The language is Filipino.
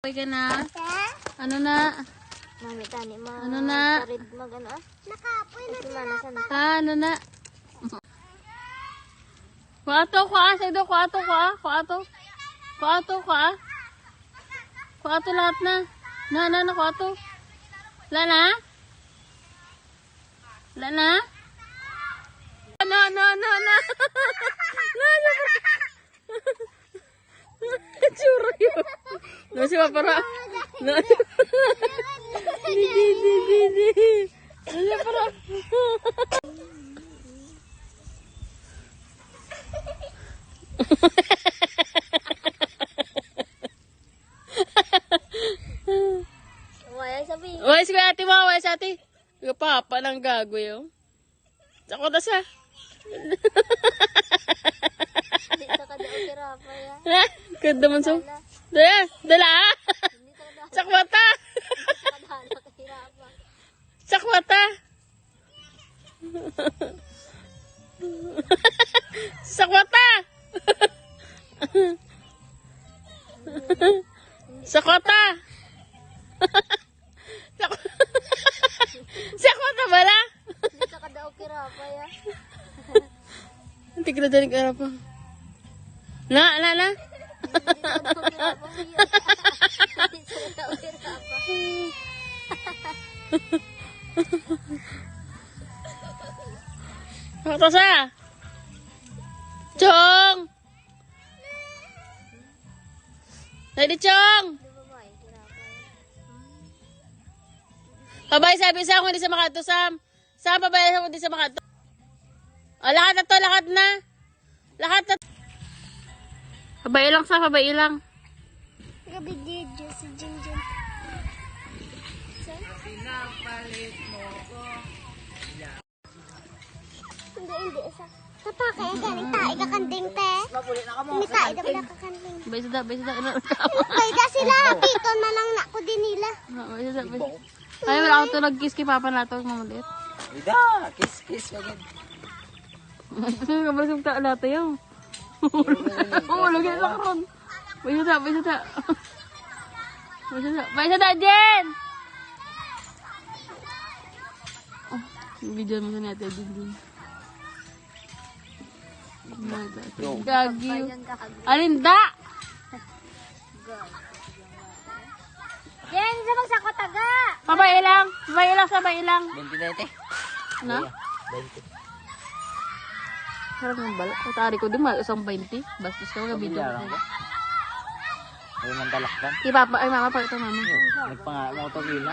Okay ka na? Ano na? Mami, tani mo. Ano na? Sarid mag ano ah? Nakapoy na sila pa. Ano na? Kuato, Saido, kuato. Kuato lahat na. Na, kuato. Lana? No. Churro yun. No, si Papara. No. Di. Si Papara. Wala sabi. Wais ko ate mo, wais ate. Yung papa ng gago yun. Sako na siya. Dito ka daw kira pa ya. Ganda man so. Dala. Sakwata. Kadala ka kira pa. Sakwata. Sakwata. Sakwata. Sakwata bala. Dito ka daw kira pa ya. Hindi ka na dyan ka pa. Na. Dito ka daw kira pa ya. Dito ka daw kira pa. Ito siya. Chong! Ready, Chong! Di ba ba kira pa ya? Pabay, sabi sa kung hindi sa makato, Sam. Sam, pabay sa kung hindi sa makato. O, lahat na to, lahat na. Pabay lang, Sam, pabay lang. Nagabidyo si Jinjin. Hindi isa. Tapa kaya galing tayo kakanding te. Hindi tayo dapat kakanding. Bay sada. Kaya sila, dito na lang na ko din nila. Bay sada. Kaya wala ako tulog kiss kay Papa na to, mamulit. Ida, kiss agad. Kabalasong ta lahat yun. Oo, lagyan lang ron. Bay sada, Jen! Oh, video mo sa natin, Jen. Gagi. Alinda! Yan, sa magsako taga. Sabay lang. 20 na ite. Na? 20. Sarap ng balak. Tari ko din, isang 20. Bastos ka, video Bilaran ko. ko. Ay man talakdan. Ay, mama, pa ito, mama. Nagpanga mo to gila.